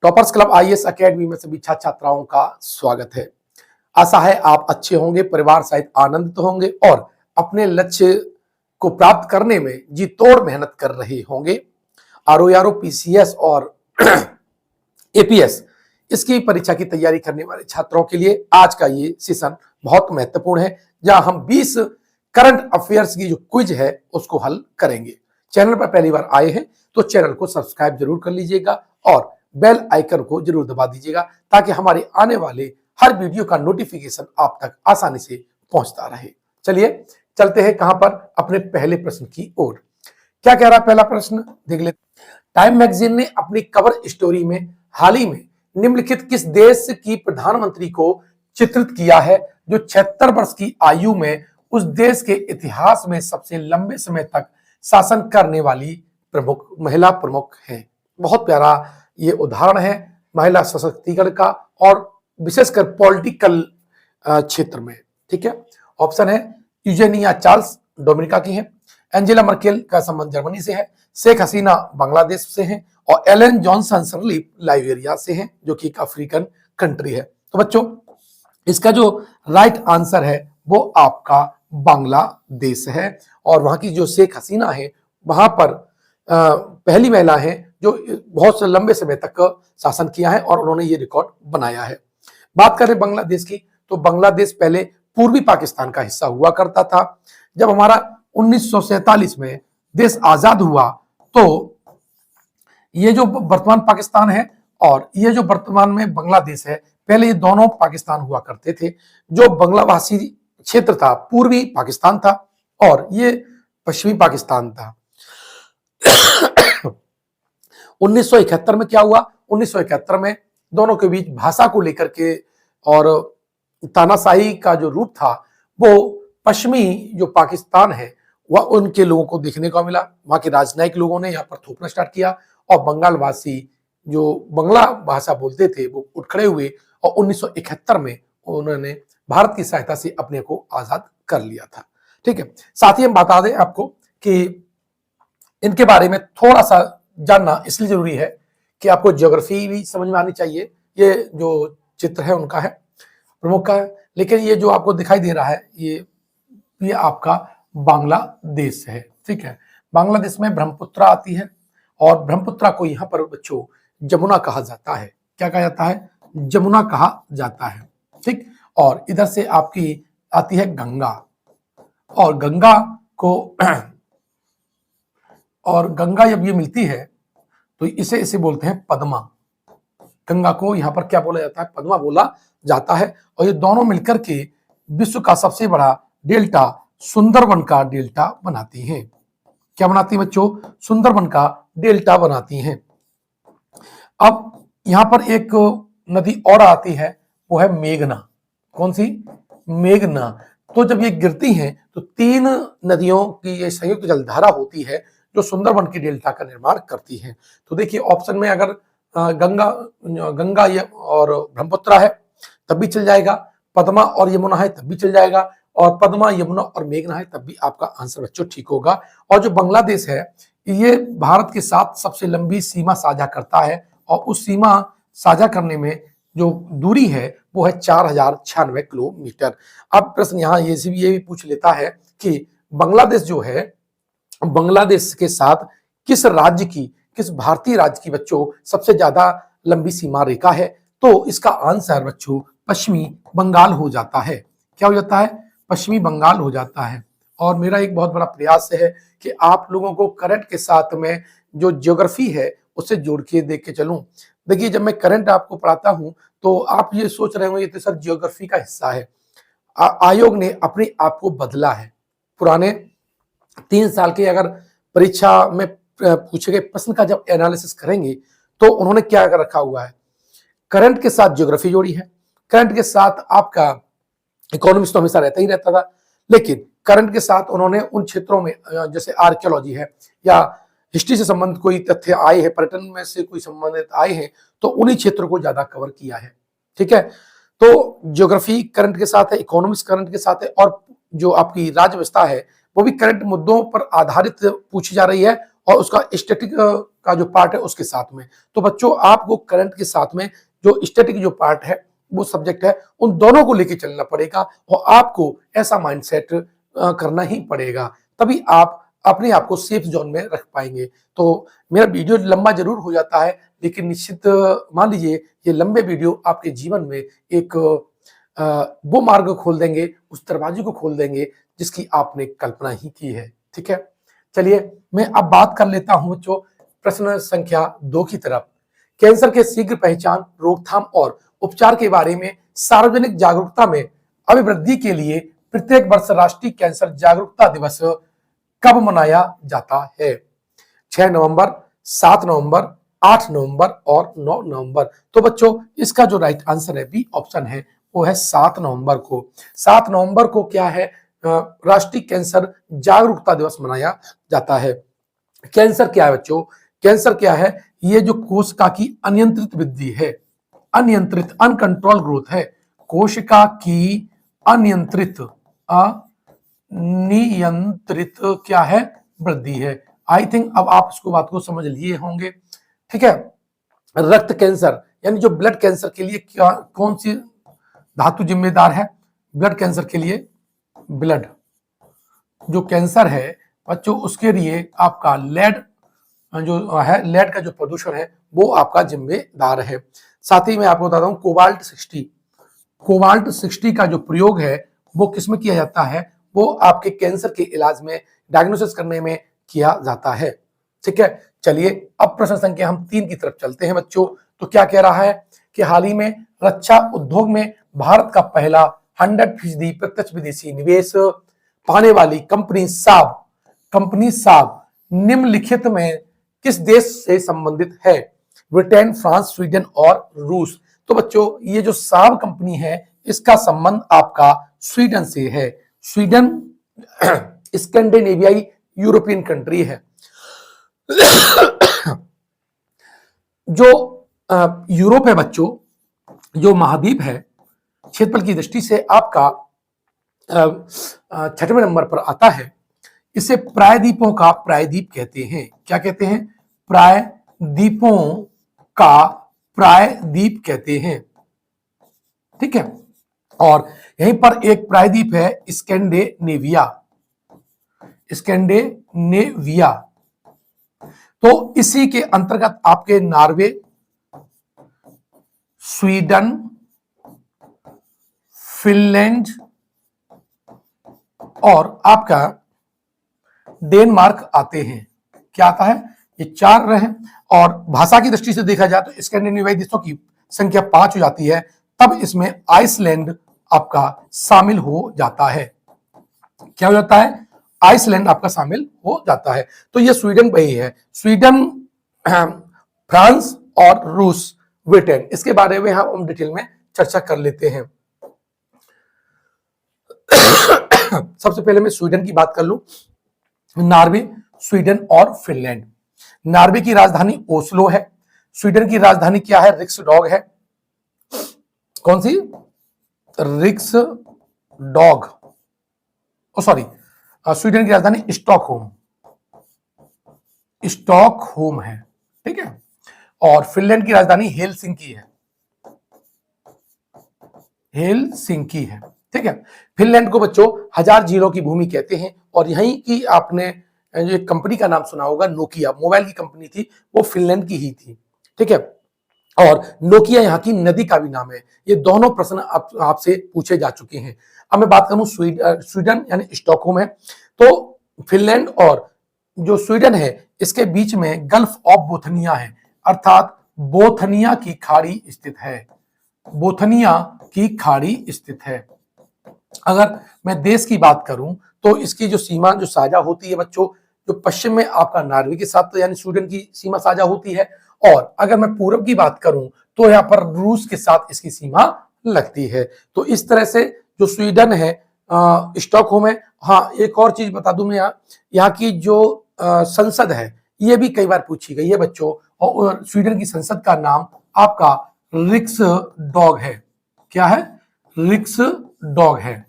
Toppers club IAS academy में सभी छात्र छात्राओं का स्वागत है। आशा है आप अच्छे होंगे, परिवार सहित आनंदित होंगे और अपने लक्ष्य को प्राप्त करने में जी तोड़ मेहनत कर रहे होंगे। आरओ, पीसीएस और एपीएस इसकी परीक्षा की तैयारी करने वाले छात्रों के लिए आज का ये सेशन बहुत महत्वपूर्ण है, जहां हम 20 करंट अफेयर्स की जो क्विज है उसको हल करेंगे। चैनल पर पहली बार आए हैं तो चैनल को सब्सक्राइब जरूर कर लीजिएगा और बेल आइकन को जरूर दबा दीजिएगा ताकि हमारे आने वाले हर वीडियो का नोटिफिकेशन आप तक आसानी से पहुंचता रहे। चलिए चलते हैं कहां पर, अपने पहले प्रश्न की ओर। क्या कह रहा है पहला प्रश्न, देख लेते। टाइम मैगजीन ने अपनी कवर स्टोरी में हाल ही में निम्नलिखित किस देश की प्रधानमंत्री को चित्रित किया है जो 76 वर्ष की आयु में उस देश के इतिहास में सबसे लंबे समय तक शासन करने वाली महिला प्रमुख है। बहुत प्यारा ये उदाहरण है महिला सशक्तिकरण का और विशेषकर पॉलिटिकल क्षेत्र में। ठीक है, ऑप्शन है यूजेनिया चार्ल्स डोमिनिका की है, एंजेला मर्केल का संबंध जर्मनी से है, शेख हसीना बांग्लादेश से है और एलन जॉनसन सरलीफ लाइबेरिया से है जो कि एक अफ्रीकन कंट्री है। तो बच्चों इसका जो राइट आंसर है वो आपका बांग्लादेश है और वहां की जो शेख हसीना है वहां पर पहली महिला है जो बहुत से लंबे समय तक शासन किया है और उन्होंने ये रिकॉर्ड बनाया है। बात करें बांग्लादेश की तो बांग्लादेश पहले पूर्वी पाकिस्तान का हिस्सा हुआ करता था। जब हमारा 1947 में देश आजाद हुआ तो ये जो वर्तमान पाकिस्तान है और ये जो वर्तमान में बांग्लादेश है, पहले ये दोनों पाकिस्तान हुआ करते थे। जो बांग्लाभाषी क्षेत्र था पूर्वी पाकिस्तान था और ये पश्चिमी पाकिस्तान था। 1971 में क्या हुआ, 1971 में दोनों के बीच भाषा को लेकर के और तानाशाही का जो रूप था वो पश्चिमी जो पाकिस्तान है वह उनके लोगों को देखने को मिला। वहां के राजनयिक लोगों ने यहाँ पर थोपना स्टार्ट किया और बंगालवासी जो बांग्ला भाषा बोलते थे वो उठ खड़े हुए और 1971 में उन्होंने भारत की सहायता से अपने को आजाद कर लिया था। ठीक है, साथ ही हम बता दें आपको कि इनके बारे में थोड़ा सा जानना इसलिए जरूरी है कि आपको ज्योग्राफी भी समझ में आनी चाहिए। ये जो चित्र है उनका है, प्रमुख का है, लेकिन ये जो आपको दिखाई दे रहा है ये आपका बांग्लादेश है। ठीक है, बांग्लादेश में ब्रह्मपुत्रा आती है और ब्रह्मपुत्रा को यहाँ पर बच्चों जमुना कहा जाता है। क्या कहा जाता है? जमुना कहा जाता है। ठीक, और इधर से आपकी आती है गंगा और गंगा को और गंगा जब ये मिलती है तो इसे बोलते हैं पद्मा। गंगा को यहाँ पर क्या बोला जाता है? पद्मा बोला जाता है और ये दोनों मिलकर के विश्व का सबसे बड़ा डेल्टा सुंदरबन का डेल्टा बनाती हैं। क्या बनाती है बच्चों? सुंदरबन का डेल्टा बनाती हैं। अब यहाँ पर एक नदी और आती है, वो है मेघना। कौन सी? मेघना। तो जब ये गिरती हैं तो 3 नदियों की ये संयुक्त जलधारा होती है जो सुंदरबन की डेल्टा का निर्माण करती है। तो देखिए ऑप्शन में अगर गंगा और ब्रह्मपुत्रा है तब भी चल जाएगा, पद्मा और यमुना है तब भी चल जाएगा और पद्मा, यमुना और मेघना है तब भी आपका आंसर बच्चों ठीक होगा। और जो बांग्लादेश है ये भारत के साथ सबसे लंबी सीमा साझा करता है और उस सीमा साझा करने में जो दूरी है वो है 4096 किलोमीटर। अब प्रश्न यहाँ ये भी पूछ लेता है कि बांग्लादेश जो है, बांग्लादेश के साथ किस भारतीय राज्य की बच्चों सबसे ज्यादा लंबी सीमा रेखा है? तो इसका आंसर बच्चों पश्चिमी बंगाल हो जाता है। क्या हो जाता है? पश्चिमी बंगाल हो जाता है। और मेरा एक बहुत बड़ा प्रयास है कि आप लोगों को करंट के साथ में जो ज्योग्राफी है उससे जोड़ के देख के चलूं। देखिए जब मैं करंट आपको पढ़ाता हूं तो आप ये सोच रहे होंगे ये तो सर ज्योग्राफी का हिस्सा है। आयोग ने अपने आप को बदला है। पुराने 3 साल के अगर परीक्षा में पूछे गए प्रश्न का जब एनालिसिस करेंगे तो उन्होंने क्या कर रखा हुआ है, करंट के साथ ज्योग्राफी जोड़ी है। करंट के साथ आपका इकोनॉमिक्स तो हमेशा रहता ही रहता था, लेकिन करंट के साथ उन्होंने उन क्षेत्रों में जैसे आर्कियोलॉजी है या हिस्ट्री से संबंधित कोई तथ्य आए हैं, पर्यटन में से कोई संबंधित आए हैं तो उन्हीं क्षेत्रों को ज्यादा कवर किया है। ठीक है, तो ज्योग्राफी करंट के साथ है, इकोनॉमिक्स करंट के साथ है और जो आपकी राज्य व्यवस्था है वो भी करंट मुद्दों पर आधारित पूछी जा रही है और उसका स्टैटिक का जो पार्ट है उसके साथ में। तो बच्चों आपको करंट के साथ में जो स्टैटिक जो पार्ट है वो सब्जेक्ट है, उन दोनों को लेके चलना पड़ेगा और आपको ऐसा माइंडसेट करना ही पड़ेगा, तभी आप अपने आप को सेफ जोन में रख पाएंगे। तो मेरा वीडियो लंबा जरूर हो जाता है, लेकिन निश्चित मान लीजिए ये लंबे वीडियो आपके जीवन में एक वो मार्ग खोल देंगे, उस दरवाजे को खोल देंगे जिसकी आपने कल्पना ही की है। ठीक है, चलिए मैं अब बात कर लेता हूं बच्चों प्रश्न संख्या 2 की तरफ। कैंसर के शीघ्र पहचान, रोकथाम और उपचार के बारे में सार्वजनिक जागरूकता में अभिवृद्धि के लिए प्रत्येक वर्ष राष्ट्रीय कैंसर जागरूकता दिवस कब मनाया जाता है? 6 नवंबर, 7 नवंबर, 8 नवंबर और 9 नवंबर। तो बच्चों इसका जो राइट आंसर है बी ऑप्शन है, वो है 7 नवंबर को। 7 नवंबर को क्या है? राष्ट्रीय कैंसर जागरूकता दिवस मनाया जाता है। कैंसर क्या है बच्चों? कैंसर क्या है? ये जो कोशिका की अनियंत्रित वृद्धि है, अनियंत्रित अनकंट्रोल ग्रोथ है, कोशिका की अनियंत्रित अनियंत्रित क्या है? वृद्धि है। आई थिंक अब आप इसको बात को समझ लिए होंगे। ठीक है, रक्त कैंसर यानी जो ब्लड कैंसर के लिए क्या कौन सी धातु जिम्मेदार है? ब्लड कैंसर के लिए ब्लड जो कैंसर है बच्चों, उसके लिए आपका लेड जो है, लेड का जो प्रदूषण है वो आपका जिम्मेदार है। साथ ही मैं आपको बताता हूं कोबाल्ट 60, कोबाल्ट 60 का जो प्रयोग है वो किसमें किया जाता है? वो आपके कैंसर के इलाज में, डायग्नोसिस करने में किया जाता है। ठीक है, चलिए अब प्रश्न संख्या हम 3 की तरफ चलते हैं बच्चों। तो क्या कह रहा है कि हाल ही में रक्षा उद्योग में भारत का पहला 100% प्रत्यक्ष विदेशी निवेश पाने वाली कंपनी साब निम्नलिखित में किस देश से संबंधित है? ब्रिटेन, फ्रांस, स्वीडन और रूस। तो बच्चों ये जो साब कंपनी है इसका संबंध आपका स्वीडन से है। स्वीडन स्कैंडिनेवियाई यूरोपियन कंट्री है। जो यूरोप है बच्चों, जो महाद्वीप है, क्षेत्रफल की दृष्टि से आपका 6वें नंबर पर आता है। इसे प्रायद्वीपों का प्रायद्वीप कहते हैं। क्या कहते हैं? प्रायद्वीपों का प्रायद्वीप कहते हैं। ठीक है, और यहीं पर एक प्रायद्वीप है स्कैंडिनेविया, स्कैंडिनेविया। तो इसी के अंतर्गत आपके नॉर्वे, स्वीडन, फिनलैंड और आपका डेनमार्क आते हैं। क्या आता है? ये 4 रहे। और भाषा की दृष्टि से देखा जाए तो स्कैंडिनेवियाई देशों की संख्या 5 हो जाती है, तब इसमें आइसलैंड आपका शामिल हो जाता है। क्या हो जाता है? आइसलैंड आपका शामिल हो जाता है। तो ये स्वीडन पे ही है। स्वीडन, फ्रांस और रूस, ब्रिटेन, इसके बारे में हम डिटेल में चर्चा कर लेते हैं। सबसे पहले मैं स्वीडन की बात कर लूं। नॉर्वे, स्वीडन और फिनलैंड। नॉर्वे की राजधानी ओस्लो है। स्वीडन की राजधानी क्या है? रिक्सडॉग है। कौन सी? रिक्सडॉग। सॉरी, स्वीडन की राजधानी स्टॉकहोम है। ठीक है, और फिनलैंड की राजधानी हेलसिंकी है। हेलसिंकी है। ठीक है, फिनलैंड को बच्चों 1000 झीलों की भूमि कहते हैं, और यहीं की आपने जो एक कंपनी का नाम सुना होगा, नोकिया, मोबाइल की कंपनी थी, वो फिनलैंड की ही थी। ठीक है, और नोकिया यहाँ की नदी का भी नाम है। ये दोनों प्रश्न आपसे पूछे जा चुके हैं। अब मैं बात करूं स्वीडन यानी स्टॉकहोम है। तो फिनलैंड और जो स्वीडन है इसके बीच में गल्फ ऑफ बोथनिया है, अर्थात बोथनिया की खाड़ी स्थित है। बोथनिया की खाड़ी स्थित है। अगर मैं देश की बात करूं तो इसकी जो सीमा जो साझा होती है बच्चों, जो पश्चिम में आपका नॉर्वे के साथ यानी स्वीडन की सीमा साझा होती है, और अगर मैं पूर्व की बात करूं तो यहाँ पर रूस के साथ इसकी सीमा लगती है। तो इस तरह से जो स्वीडन है, स्टॉकहोम है। हाँ, एक और चीज बता दूं मैं, यहाँ की जो संसद है ये भी कई बार पूछी गई है बच्चों, और स्वीडन की संसद का नाम आपका रिक्सडॉग है। क्या है? रिक्सडॉग है।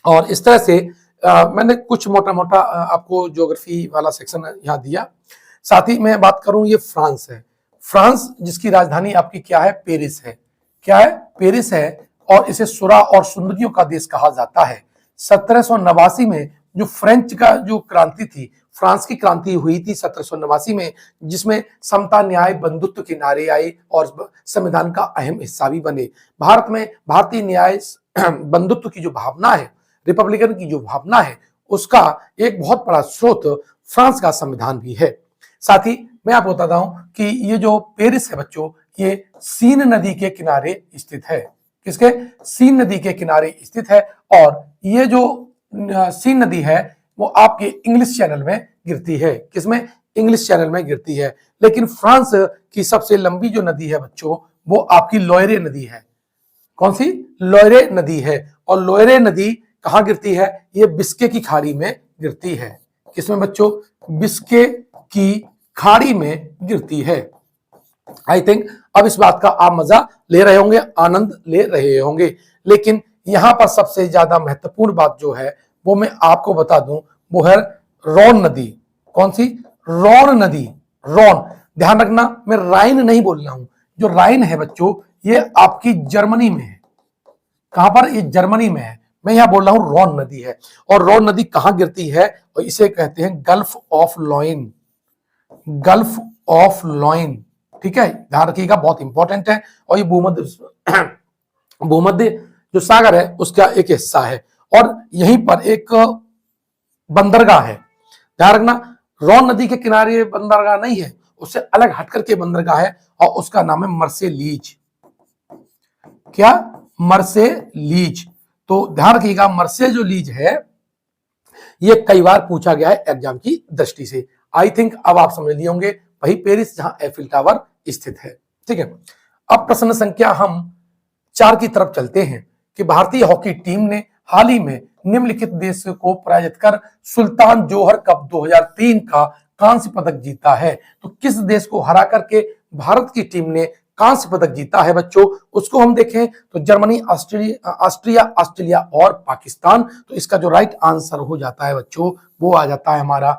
और इस तरह से मैंने कुछ मोटा मोटा आपको ज्योग्राफी वाला सेक्शन यहाँ दिया। साथ ही मैं बात करूं, ये फ्रांस है। फ्रांस जिसकी राजधानी आपकी क्या है, पेरिस है। क्या है, पेरिस है। और इसे सुरा और सुंदरियों का देश कहा जाता है। 1789 में जो फ्रेंच का जो क्रांति थी, फ्रांस की क्रांति हुई थी 1789 में, जिसमें समता, न्याय, बंधुत्व के नारे आए और संविधान का अहम हिस्सा भी बने। भारत में भारतीय न्याय, बंधुत्व की जो भावना है, रिपब्लिकन की जो भावना है, उसका एक बहुत बड़ा स्रोत फ्रांस का संविधान भी है। साथ ही मैं आपको बताता हूं कि ये जो पेरिस है बच्चों, ये सीन नदी के किनारे स्थित है। किसके, सीन नदी के किनारे स्थित है। और ये जो सीन नदी है वो आपके इंग्लिश चैनल में गिरती है। किसमें, इंग्लिश चैनल में गिरती है। लेकिन फ्रांस की सबसे लंबी जो नदी है बच्चों, वो आपकी लोयरे नदी है। कौन सी, लोयरे नदी है। और लोयरे नदी कहां गिरती है, ये बिस्के की खाड़ी में गिरती है। किसमें बच्चों, बिस्के की खाड़ी में गिरती है। आई थिंक अब इस बात का आप मजा ले रहे होंगे, आनंद ले रहे होंगे। लेकिन यहां पर सबसे ज्यादा महत्वपूर्ण बात जो है वो मैं आपको बता दूं, वो है रॉन नदी। कौन सी, रॉन नदी। रॉन, ध्यान रखना मैं राइन नहीं बोल रहा हूं। जो राइन है बच्चों, ये आपकी जर्मनी में है। कहां पर, ये जर्मनी में है। मैं यहां बोल रहा हूं रॉन नदी है। और रॉन नदी कहां गिरती है, और इसे कहते हैं Gulf of Lion. Gulf of Lion, ठीक है, ध्यान रखिएगा, बहुत इंपॉर्टेंट है। और ये भूमध्य भूमध्य जो सागर है उसका एक हिस्सा है। और यहीं पर एक बंदरगाह है। ध्यान रखना, रॉन नदी के किनारे बंदरगाह नहीं है, उससे अलग हटकर के बंदरगाह है और उसका नाम है मर्सेलीज। क्या, मर्सेलीज। तो ध्यान रखिएगा, मर्से जो लीज है ये कई बार पूछा गया है एग्जाम की दृष्टि से। आई थिंक अब आप समझ लिए होंगे, वही पेरिस जहां एफिल टावर स्थित है। ठीक है, अब प्रश्न संख्या हम 4 की तरफ चलते हैं कि भारतीय हॉकी टीम ने हाल ही में निम्नलिखित देश को पराजित कर सुल्तान जोहर कप 2003 का कांस्य पदक जीता है। तो किस देश को हरा करके भारत की टीम ने कांस्य पदक जीता है बच्चों, उसको हम देखें तो जर्मनी, ऑस्ट्रेलिया और पाकिस्तान। तो इसका जो राइट आंसर हो जाता है बच्चों, वो आ जाता है हमारा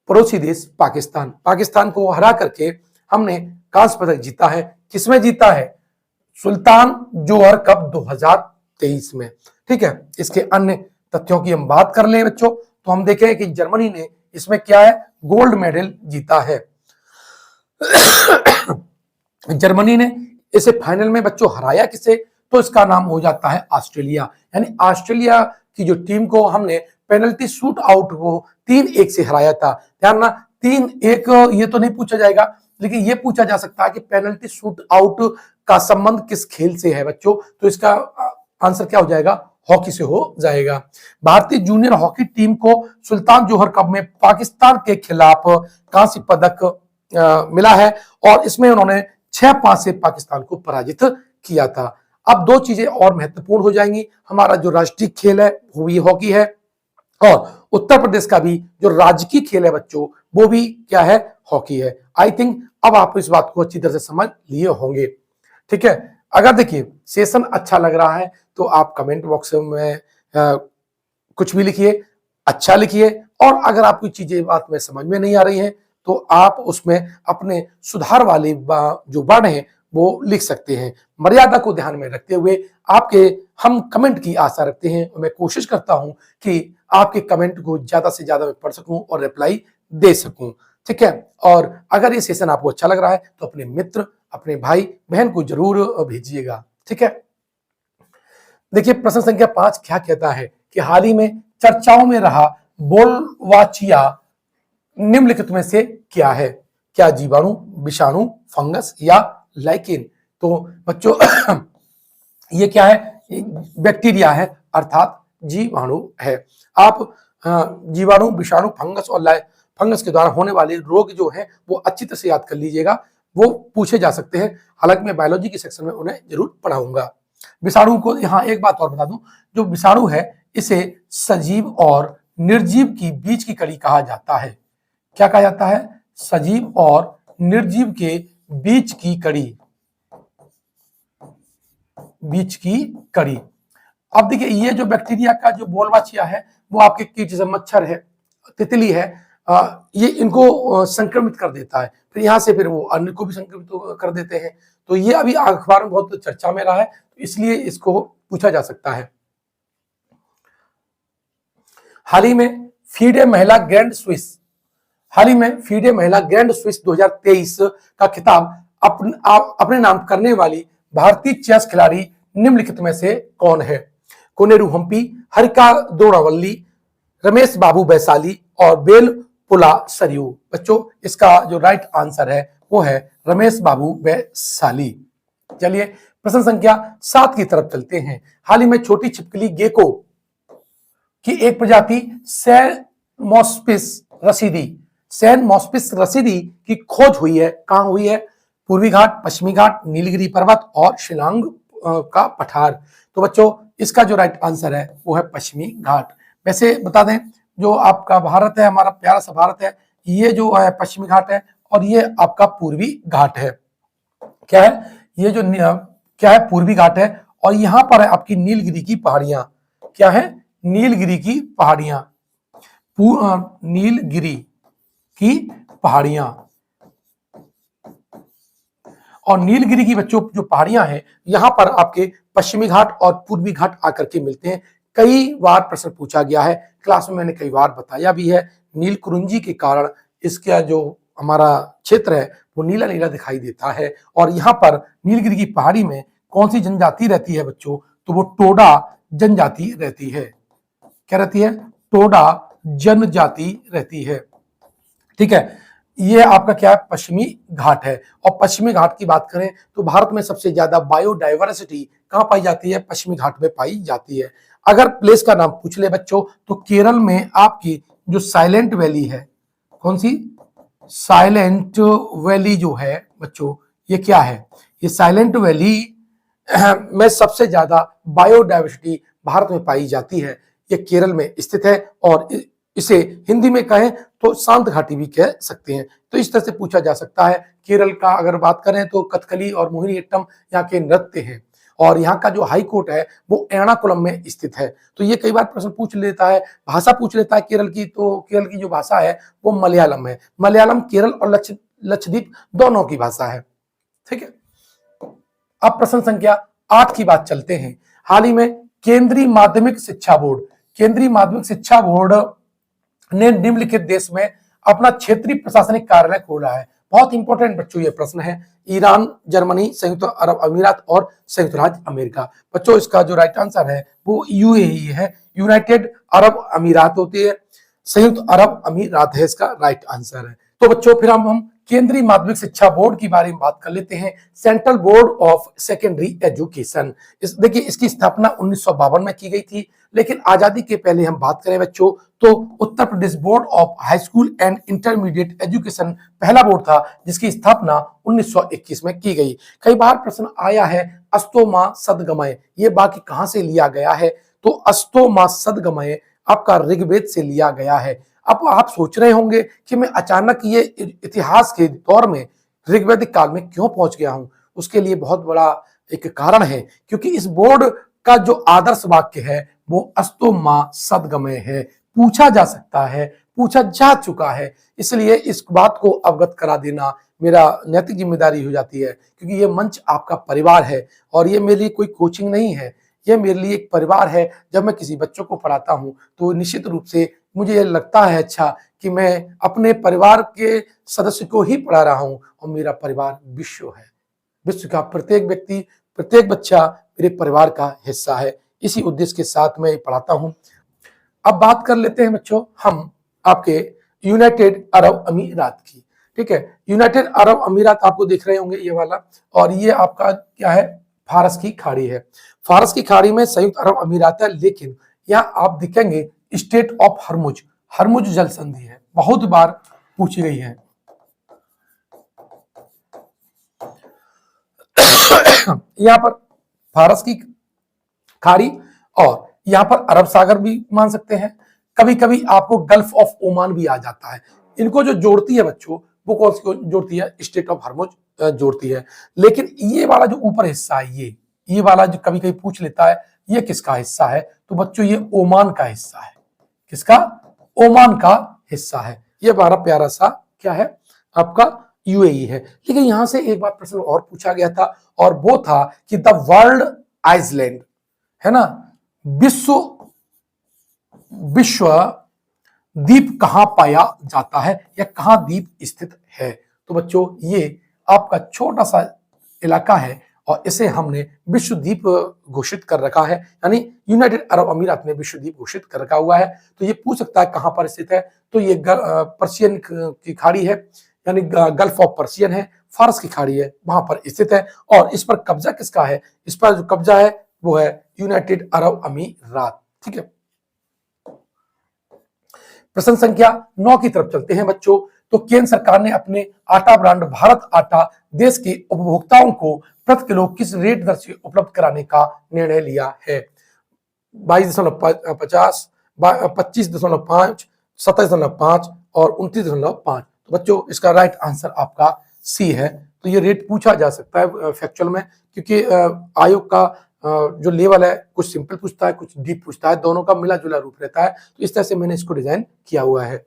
पड़ोसी देश पाकिस्तान। पाकिस्तान को हरा करके हमने कांस्य पदक जीता है। किसमें जीता है, सुल्तान जोहर कप 2023 में। ठीक है, इसके अन्य तथ्यों की हम बात कर लें बच्चों, तो हम देखें कि जर्मनी ने इसमें क्या है, गोल्ड मेडल जीता है। जर्मनी ने इसे फाइनल में बच्चों हराया किसे, तो इसका नाम हो जाता है ऑस्ट्रेलिया। यानी ऑस्ट्रेलिया की जो टीम को हमने पेनल्टी शूट आउट को 3-1 से हराया था। ध्यान ना, 3-1 ये तो नहीं पूछा जाएगा, लेकिन ये पूछा जा सकता है कि पेनल्टी शूट आउट का संबंध किस खेल से है बच्चों। तो इसका आंसर क्या हो जाएगा, हॉकी से हो जाएगा। भारतीय जूनियर हॉकी टीम को सुल्तान जोहर कप में पाकिस्तान के खिलाफ कांस्य पदक मिला है और इसमें उन्होंने 6-5 से पाकिस्तान को पराजित किया था। अब 2 चीजें और महत्वपूर्ण हो जाएंगी। हमारा जो राष्ट्रीय खेल है वो भी हॉकी है, और उत्तर प्रदेश का भी जो राजकीय खेल है बच्चों, वो भी क्या है, हॉकी है। आई थिंक अब आप इस बात को अच्छी तरह से समझ लिए होंगे। ठीक है, अगर देखिए सेशन अच्छा लग रहा है तो आप कमेंट बॉक्स में कुछ भी लिखिए, अच्छा लिखिए। और अगर आपकी चीजें बात में समझ में नहीं आ रही हैं तो आप उसमें अपने सुधार वाले जो वर्ड हैं वो लिख सकते हैं। मर्यादा को ध्यान में रखते हुए आपके हम कमेंट की आशा रखते हैं और मैं कोशिश करता हूं कि आपके कमेंट को ज्यादा से ज्यादा मैं पढ़ सकूं और रिप्लाई दे सकूं। ठीक है, और अगर ये सेशन आपको अच्छा लग रहा है तो अपने मित्र, अपने भाई बहन को जरूर भेजिएगा। ठीक है, देखिए प्रश्न संख्या 5 क्या कहता है कि हाल ही में चर्चाओं में रहा बोलवाचिया निम्नलिखित में से क्या है, क्या जीवाणु, विषाणु, फंगस या लाइकेन। तो बच्चों ये क्या है, बैक्टीरिया है अर्थात जीवाणु है। आप जीवाणु, विषाणु, फंगस और फंगस के द्वारा होने वाले रोग जो है वो अच्छी तरह से याद कर लीजिएगा, वो पूछे जा सकते हैं। हालांकि मैं बायोलॉजी के सेक्शन में उन्हें जरूर पढ़ाऊंगा। विषाणु को यहाँ एक बात और बता दूं, जो विषाणु है इसे सजीव और निर्जीव की बीच की कड़ी कहा जाता है। क्या कहा जाता है, सजीव और निर्जीव के बीच की कड़ी, बीच की कड़ी। अब देखिए ये जो बैक्टीरिया का जो बोलवाचिया है वो आपके कीट जैसे मच्छर है, तितली है, ये इनको संक्रमित कर देता है, फिर यहाँ से फिर वो अन्य को भी संक्रमित कर देते हैं। तो ये अभी अखबार में बहुत चर्चा में रहा है, तो इसलिए इसको पूछा जा सकता है। हाल ही में फीडे महिला ग्रैंड स्विस, हाल ही में फीडे महिला ग्रैंड स्विस 2023 का खिताब अपने नाम करने वाली भारतीय चेस खिलाड़ी निम्नलिखित में से कौन है? कोनेरू हम्पी, हरिका द्रोणावल्ली, रमेश बाबू वैशाली और बेल पुला सरयू। बच्चों इसका जो राइट आंसर है वो है रमेश बाबू वैशाली। चलिए प्रश्न संख्या 7 की तरफ चलते हैं। हाल ही में छोटी छिपकली गेको की एक प्रजाति सैनमोस्पिस रसीदी की खोज हुई है। कहां हुई है? पूर्वी घाट, पश्चिमी घाट, नीलगिरी पर्वत और शिलांग का पठार। तो बच्चों इसका जो राइट आंसर है वो है पश्चिमी घाट। वैसे बता दें जो आपका भारत है, हमारा प्यारा सा भारत है, ये जो है पश्चिमी घाट है और ये आपका पूर्वी घाट है। क्या है? ये जो क्या है? पूर्वी घाट है और यहां पर है आपकी नीलगिरी की पहाड़ियां। क्या है? नीलगिरी की पहाड़ियां, नीलगिरी की पहाड़ियां। और नीलगिरी की बच्चों जो पहाड़ियां हैं यहां पर आपके पश्चिमी घाट और पूर्वी घाट आकर के मिलते हैं। कई बार प्रश्न पूछा गया है, क्लास में मैंने कई बार बताया भी है। नीलकुरुंजी के कारण इसका जो हमारा क्षेत्र है वो नीला नीला दिखाई देता है। और यहाँ पर नीलगिरी की पहाड़ी में कौन सी जनजाति रहती है बच्चों? तो वो टोडा जनजाति रहती है। क्या रहती है? टोडा जनजाति रहती है। ठीक है, ये आपका क्या है? पश्चिमी घाट है। और पश्चिमी घाट की बात करें तो भारत में सबसे ज्यादा बायोडाइवर्सिटी कहां पाई जाती है? पश्चिमी घाट में पाई जाती है। अगर प्लेस का नाम पूछ ले बच्चों तो केरल में आपकी जो साइलेंट वैली है, कौन सी? साइलेंट वैली जो है बच्चों ये क्या है? ये साइलेंट वैली में सबसे ज्यादा बायोडाइवर्सिटी भारत में पाई जाती है। ये केरल में स्थित है और इसे हिंदी में कहें तो शांत घाटी भी कह सकते हैं। तो इस तरह से पूछा जा सकता है। केरल का अगर बात करें तो कथकली और मोहिनीअट्टम यहाँ के नृत्य हैं और यहाँ का जो हाई कोर्ट है वो एर्नाकुलम में स्थित है। तो ये कई बार प्रश्न पूछ लेता है, भाषा पूछ लेता है केरल की। तो केरल की जो भाषा है वो मलयालम है। मलयालम केरल और लक्षद्वीप दोनों की भाषा है। ठीक है, अब प्रश्न संख्या 8 की बात चलते हैं। हाल ही में केंद्रीय माध्यमिक शिक्षा बोर्ड ने निम्नलिखित देश में अपना क्षेत्रीय प्रशासनिक कार्यालय खोला है। बहुत इंपॉर्टेंट बच्चों ये प्रश्न है। ईरान, जर्मनी, संयुक्त अरब अमीरात और संयुक्त राज्य अमेरिका। बच्चों इसका जो राइट आंसर है वो यूएई है, यूनाइटेड अरब अमीरात होती है, संयुक्त अरब अमीरात है इसका राइट आंसर है। तो बच्चों फिर हम केंद्रीय माध्यमिक शिक्षा बोर्ड की बारे में बात कर लेते हैं। Central board of secondary education. देखिए इसकी स्थापना 1952 में की गई थी, लेकिन आजादी के पहले हम बात करें बच्चों तो Uttar Pradesh board of high school and intermediate education पहला बोर्ड था जिसकी स्थापना 1921 में की गई। कई बार प्रश्न आया है अस्तो मा सदगमय, ये वाक्य कहां से लिया गया है? तो अस्तो मा सदगमय आपका ऋग्वेद से लिया गया है। अब आप सोच रहे होंगे कि मैं अचानक ये इतिहास के दौर में ऋग्वैदिक काल में क्यों पहुंच गया हूं। उसके लिए बहुत बड़ा एक कारण है, क्योंकि इस बोर्ड का जो आदर्श वाक्य है वो अस्तो मा सदगमय है। पूछा जा सकता है, पूछा जा चुका है, इसलिए इस बात को अवगत करा देना मेरा नैतिक जिम्मेदारी हो जाती है। क्योंकि ये मंच आपका परिवार है और ये मेरे लिए कोई कोचिंग नहीं है, ये मेरे लिए एक परिवार है। जब मैं किसी बच्चों को पढ़ाता हूं तो निश्चित रूप से मुझे लगता है अच्छा कि मैं अपने परिवार के सदस्य को ही पढ़ा रहा हूं और मेरा परिवार विश्व है। विश्व का प्रत्येक व्यक्ति, प्रत्येक बच्चा मेरे परिवार का हिस्सा है। इसी उद्देश्य के साथ मैं पढ़ाता हूं। अब बात कर लेते हैं बच्चों हम आपके यूनाइटेड अरब अमीरात की। ठीक है, यूनाइटेड अरब अमीरात आपको देख रहे होंगे ये वाला, और ये आपका क्या है? फारस की खाड़ी है। फारस की खाड़ी में संयुक्त अरब अमीरात है, लेकिन यहाँ आप देखेंगे स्टेट ऑफ हरमुज, हरमुज जल संधि है, बहुत बार पूछी गई है। यहाँ पर फारस की खाड़ी और यहाँ पर अरब सागर भी मान सकते हैं। कभी कभी आपको गल्फ ऑफ ओमान भी आ जाता है। इनको जो जोड़ती है बच्चों वो कौन सी जोड़ती है? स्टेट ऑफ हरमुज जोड़ती है। लेकिन ये वाला जो ऊपर हिस्सा है ये वाला जो कभी कभी पूछ लेता है ये किसका हिस्सा है, तो बच्चों ये ओमान का हिस्सा है। किसका? ओमान का हिस्सा है। ये हमारा प्यारा सा क्या है आपका यूएई है। लेकिन यहां से एक बात प्रश्न और पूछा गया था और वो था कि द वर्ल्ड आइसलैंड है ना, विश्व द्वीप कहां पाया जाता है या कहां द्वीप स्थित है। तो बच्चों ये आपका छोटा सा इलाका है और इसे हमने विश्व द्वीप घोषित कर रखा है, यानी यूनाइटेड अरब अमीरात ने विश्व द्वीप घोषित कर रखा हुआ है। तो ये पूछ सकता है कहां पर स्थित है, तो ये पर्शियन की खाड़ी है, यानी गल्फ ऑफ पर्शियन है, फारस की खाड़ी है, वहां पर स्थित है। और इस पर कब्जा किसका है? इस पर जो कब्जा है वो है यूनाइटेड अरब अमीरात। ठीक है, प्रश्न संख्या 9 की तरफ चलते हैं बच्चों। तो केंद्र सरकार ने अपने आटा ब्रांड भारत आटा देश के उपभोक्ताओं को प्रति किलो किस रेट दर से उपलब्ध कराने का निर्णय लिया है? 22.50, 25.5, 27.5 और 29.5। तो बच्चों इसका राइट आंसर आपका सी है। तो ये रेट पूछा जा सकता है फैक्चुअल में, क्योंकि आयोग का जो लेवल है कुछ सिंपल पूछता है कुछ डीप पूछता है, दोनों का मिला जुला रूप रहता है। तो इस तरह से मैंने इसको डिजाइन किया हुआ है।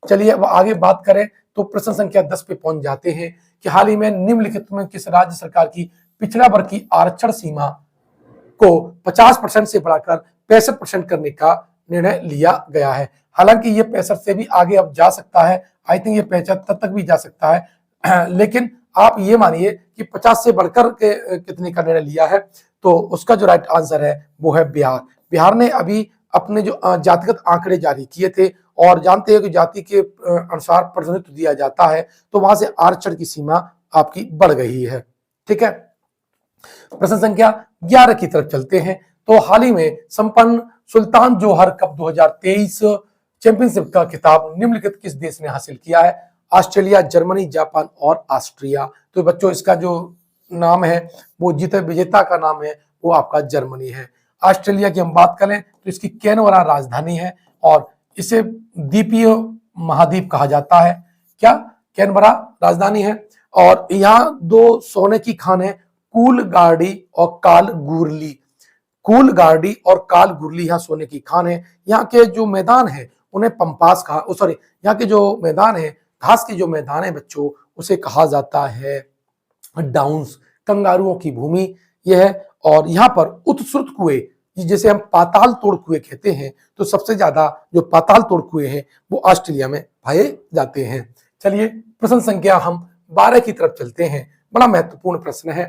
चलिए अब आगे बात करें तो प्रश्न संख्या 10 पे पहुंच जाते हैं कि हाल ही में निम्नलिखित में किस राज्य सरकार की पिछड़ा वर्ग की आरक्षण सीमा को 50% से बढ़ाकर 65% करने का निर्णय लिया गया है। हालांकि ये 65 से भी आगे अब जा सकता है, आई थिंक ये 75 तक भी जा सकता है, लेकिन आप ये मानिए कि 50 से बढ़कर के कितने का निर्णय लिया है, तो उसका जो राइट आंसर है वो है बिहार। बिहार ने अभी अपने जो जातिगत आंकड़े जारी किए थे और जानते हैं कि जाति के अनुसार प्रतिनिधित्व दिया जाता है, तो वहां से आरक्षण की सीमा आपकी बढ़ गई है। ठीक है, प्रश्न संख्या 11 की तरफ चलते हैं। तो हाल ही में संपन्न सुल्तान जोहर कप 2023 चैंपियनशिप का खिताब निम्नलिखित किस देश ने हासिल किया है? ऑस्ट्रेलिया, जर्मनी, जापान और ऑस्ट्रिया। तो बच्चों इसका जो नाम है वो जीते विजेता का नाम है वो आपका जर्मनी है। ऑस्ट्रेलिया की हम बात करें तो इसकी कैनबरा राजधानी है और इसे द्वीपीय महाद्वीप कहा जाता है। क्या? कैनबरा राजधानी है। और यहाँ दो सोने की खान है, कूलगार्डी और कालगुरली। कूलगार्डी और कालगुरली यहाँ सोने की खान है। यहाँ के जो मैदान है उन्हें पंपास कहा, सॉरी, यहाँ के जो मैदान है, घास के जो मैदान है बच्चों, उसे कहा जाता है डाउन्स, कंगारुओं की भूमि यह है। और यहाँ पर उत्सुत कुएं, जिसे हम पाताल तोड़ कुएं कहते हैं, तो सबसे ज्यादा जो पाताल तोड़ कुएं हैं वो ऑस्ट्रेलिया में पाए जाते हैं। चलिए प्रश्न संख्या हम 12 की तरफ चलते हैं। बड़ा महत्वपूर्ण प्रश्न है।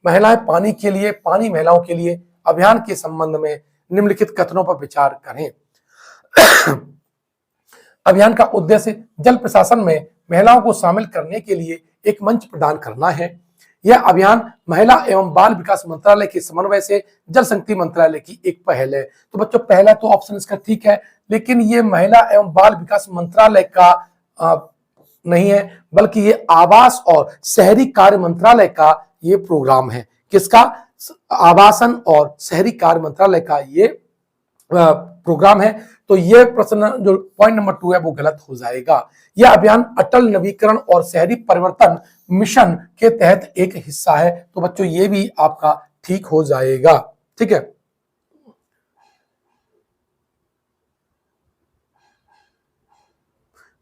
महिलाएं पानी के लिए, पानी महिलाओं के लिए अभियान के संबंध में निम्नलिखित कथनों पर विचार करें। अभियान का उद्देश्य जल प्रशासन में महिलाओं को शामिल करने के लिए एक मंच प्रदान करना है। यह अभियान महिला एवं बाल विकास मंत्रालय के समन्वय से जल शक्ति मंत्रालय की एक पहल है। तो बच्चों पहला तो ऑप्शन इसका ठीक है, लेकिन ये महिला एवं बाल विकास मंत्रालय का नहीं है, बल्कि ये आवास और शहरी कार्य मंत्रालय का ये प्रोग्राम है। किसका? आवासन और शहरी कार्य मंत्रालय का ये प्रोग्राम है। तो ये प्रश्न जो पॉइंट नंबर 2 है वो गलत हो जाएगा। यह अभियान अटल नवीकरण और शहरी परिवर्तन मिशन के तहत एक हिस्सा है। तो बच्चों ये भी आपका ठीक हो जाएगा। ठीक है,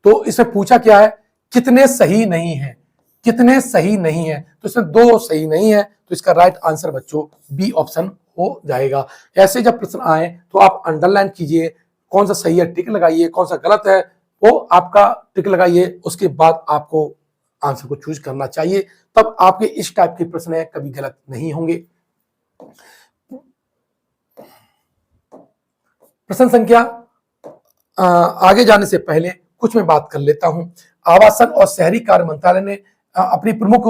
तो इसमें पूछा क्या है? कितने सही नहीं है, कितने सही नहीं है। तो इसमें 2 सही नहीं है, तो इसका राइट आंसर बच्चों बी ऑप्शन हो जाएगा। ऐसे जब प्रश्न आए तो आप अंडरलाइन कीजिए, कौन सा सही है टिक लगाइए, कौन सा गलत है वो आपका टिक लगाइए, उसके बाद आपको आंसर को चूज करना चाहिए, तब आपके इस टाइप के प्रश्न है कभी गलत नहीं होंगे। प्रश्न संख्या आगे जाने से पहले कुछ मैं बात कर लेता हूं। आवासन और शहरी कार्य मंत्रालय ने अपनी प्रमुख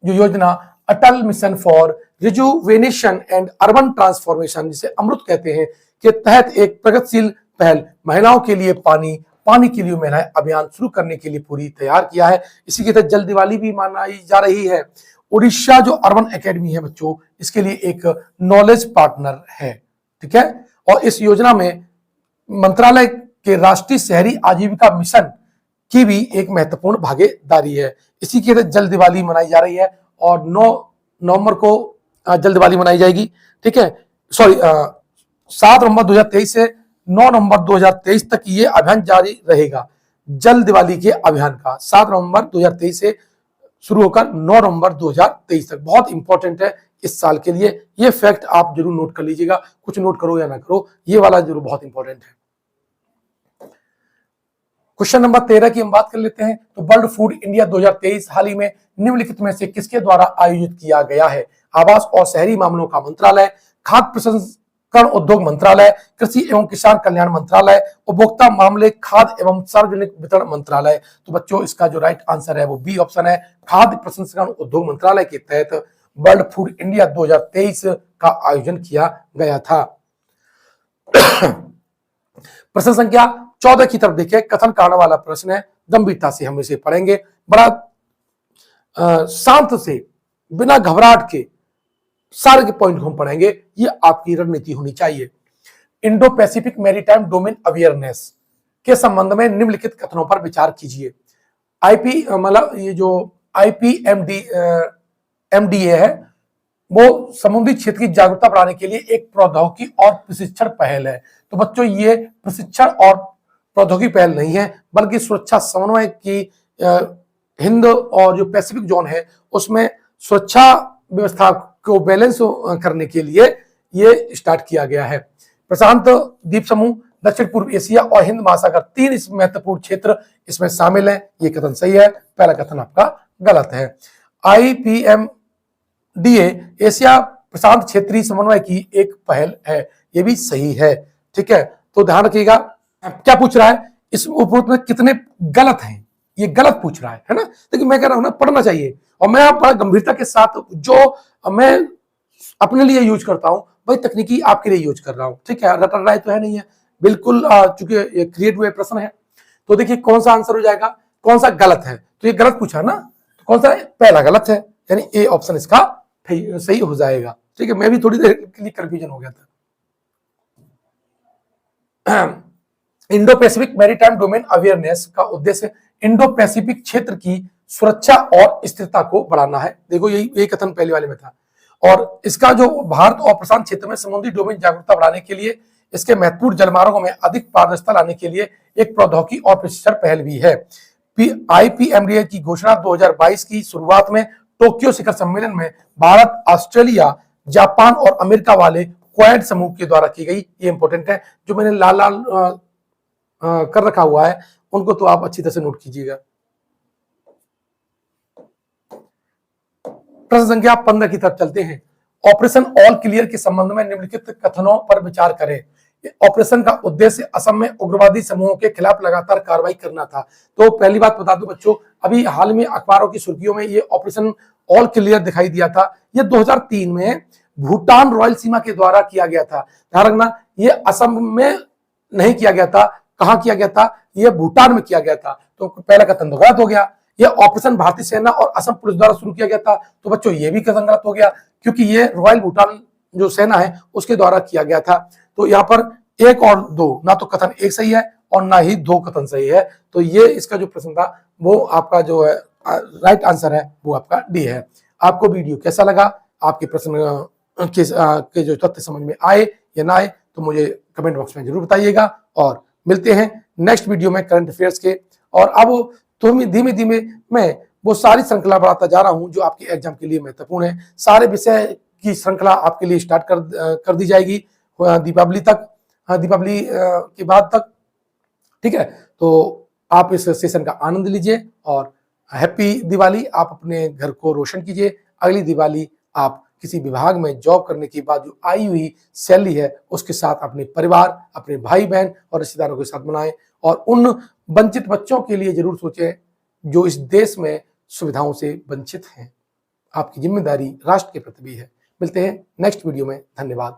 जो योजना Atal mission for rejuvenation and urban transformation, जिसे अमृत कहते हैं, के तहत एक प्रगतिशील पहल महिलाओं के लिए पानी, पानी के लिए महिलाएं अभियान शुरू करने के लिए पूरी तैयार किया है। इसी के तहत जल दिवाली भी मनाई जा रही है। उड़ीसा जो अर्बन एकेडमी है बच्चों, इसके लिए एक नॉलेज पार्टनर है। ठीक है, और इस योजना में मंत्रालय के राष्ट्रीय शहरी आजीविका मिशन की भी एक महत्वपूर्ण भागीदारी है। इसी के तहत जल दिवाली मनाई जा रही है और 9 नवंबर को जल दिवाली मनाई जाएगी। ठीक है, सॉरी 7 नवंबर 2023 से 9 नवंबर 2023 तक ये अभियान जारी रहेगा। जल दिवाली के अभियान का 7 नवंबर 2023 से शुरू होकर 9 नवंबर 2023 तक। बहुत इंपॉर्टेंट है इस साल के लिए, ये फैक्ट आप जरूर नोट कर लीजिएगा, कुछ नोट करो या ना करो, ये वाला जरूर बहुत इंपॉर्टेंट है। क्वेश्चन नंबर 13 की हम बात कर लेते हैं। तो वर्ल्ड फूड इंडिया 2023 हाल ही में निम्नलिखित में से किसके द्वारा आयोजित किया गया है? आवास और शहरी मामलों का मंत्रालय, खाद्य प्रसंस्करण उद्योग मंत्रालय, कृषि एवं किसान कल्याण मंत्रालय, उपभोक्ता मामले, खाद्य एवं सार्वजनिक वितरण मंत्रालय। तो बच्चों इसका जो राइट आंसर है वो बी ऑप्शन है, खाद्य प्रसंस्करण उद्योग मंत्रालय के तहत वर्ल्ड फूड इंडिया 2023 का आयोजन किया गया था। प्रश्न संख्या 14 की तरफ देखिए, कथन कारण वाला प्रश्न है, गंभीरता से हम इसे पढ़ेंगे, बड़ा शांत से, बिना घबराहट के सारे के पॉइंट हम पढ़ेंगे, ये आपकी रणनीति होनी चाहिए। Indo Pacific maritime domain awareness के संबंध में निम्नलिखित कथनों पर विचार कीजिए। आईपी मतलब ये जो एमडीए है वो समुद्री क्षेत्र की जागरूकता बढ़ाने के लिए एक प्रौद्योगिकी और प्रशिक्षण पहल है। तो बच्चों ये प्रशिक्षण और प्रौद्योगिकी पहल नहीं है, बल्कि सुरक्षा समन्वय की हिंद और जो पैसिफिक जोन है उसमें सुरक्षा व्यवस्था को बैलेंस करने के लिए ये स्टार्ट किया गया है। प्रशांत द्वीप समूह, दक्षिण पूर्व एशिया और हिंद महासागर, 3 इस महत्वपूर्ण क्षेत्र इसमें शामिल हैं। ये कथन सही है, पहला कथन आपका गलत है। IPMDA एशिया प्रशांत क्षेत्रीय समन्वय की एक पहल है, ये भी सही है। ठीक है, तो ध्यान रखिएगा। क्या पूछ रहा है इस उपरोक्त में कितने गलत हैं, ये गलत पूछ रहा है ना। लेकिन मैं कह रहा हूं ना पढ़ना चाहिए, और मैं बड़ा गंभीरता के साथ जो मैं अपने लिए यूज करता हूं वही तकनीकी आपके लिए यूज कर रहा हूं। ठीक है, रटा रटाई तो है नहीं है बिल्कुल, चूंकि ये क्रिएट हुए प्रश्न है। तो देखिए कौन सा आंसर हो जाएगा, कौन सा गलत है। तो ये गलत पूछा ना, तो कौन सा है? पहला गलत है, यानी ए ऑप्शन इसका सही हो जाएगा। ठीक है, मैं भी थोड़ी देर के लिए कंफ्यूजन हो गया था। Indo Pacific maritime domain awareness का उद्देश्य इंडो पैसिफिक क्षेत्र की सुरक्षा और स्थिरता को बढ़ाना है। देखो यही कथन पहले वाले में था। और इसका जो भारत और प्रशांत क्षेत्र में समुद्री डोमेन जागरूकता बढ़ाने के लिए, इसके महत्वपूर्ण जलमार्गों में अधिक पारदर्शिता लाने के लिए एक प्रौद्योगिकी और प्रशिक्षण पहल भी है। IPMDA की घोषणा 2022 की शुरुआत में टोक्यो शिखर सम्मेलन में भारत, ऑस्ट्रेलिया, जापान और अमेरिका वाले क्वाड समूह के द्वारा की गई। ये इंपॉर्टेंट है, जो मैंने लाल लाल कर रखा हुआ है उनको तो आप अच्छी तरह से नोट कीजिएगा। प्रश्न संख्या 15 की तरफ चलते हैं। ऑपरेशन ऑल क्लियर के संबंध में निम्नलिखित कथनों पर विचार करें। ऑपरेशन का उद्देश्य असम में उग्रवादी समूहों के खिलाफ लगातार कार्रवाई करना था। तो पहली बात बता दूं बच्चों, अभी हाल में अखबारों की सुर्खियों में ये ऑपरेशन ऑल क्लियर दिखाई दिया था। ये 2003 में भूटान रॉयल सीमा के द्वारा किया गया था। ध्यान रखना, ये असम में नहीं किया गया था, कहां किया गया था? ये भूटान में किया गया था। तो पहला कथन तो गलत हो गया। यह ऑपरेशन भारतीय सेना और असम पुलिस द्वारा शुरू किया गया था। तो बच्चों ये भी कथन गलत हो गया, क्योंकि ये रॉयल भूटान जो सेना है उसके द्वारा किया गया था। तो यहाँ पर 1 और 2, ना तो कथन 1 सही है और ना ही 2 कथन सही है। तो ये इसका जो प्रश्न था वो आपका जो है राइट आंसर है वो आपका डी है। आपको वीडियो कैसा लगा, आपके प्रश्न के जो तथ्य समझ में आए या ना आए, तो मुझे कमेंट बॉक्स में जरूर बताइएगा। और मिलते हैं नेक्स्ट वीडियो में करंट अफेयर्स के। और अब तो धीमे धीमे मैं वो सारी श्रृंखला बढ़ाता जा रहा हूं जो आपके एग्जाम के लिए महत्वपूर्ण है। सारे विषय की श्रृंखला आपके लिए स्टार्ट कर दी जाएगी दीपावली तक, दीपावली के बाद तक। ठीक है, तो आप इस सेशन का आनंद लीजिए और हैप्पी दिवाली। आप अपने घर को रोशन कीजिए। अगली दिवाली आप किसी विभाग में जॉब करने के बाद जो आई हुई सैलरी है उसके साथ अपने परिवार, अपने भाई बहन और रिश्तेदारों के साथ मनाएं। और उन वंचित बच्चों के लिए जरूर सोचें जो इस देश में सुविधाओं से वंचित हैं। आपकी जिम्मेदारी राष्ट्र के प्रति भी है। मिलते हैं नेक्स्ट वीडियो में। धन्यवाद।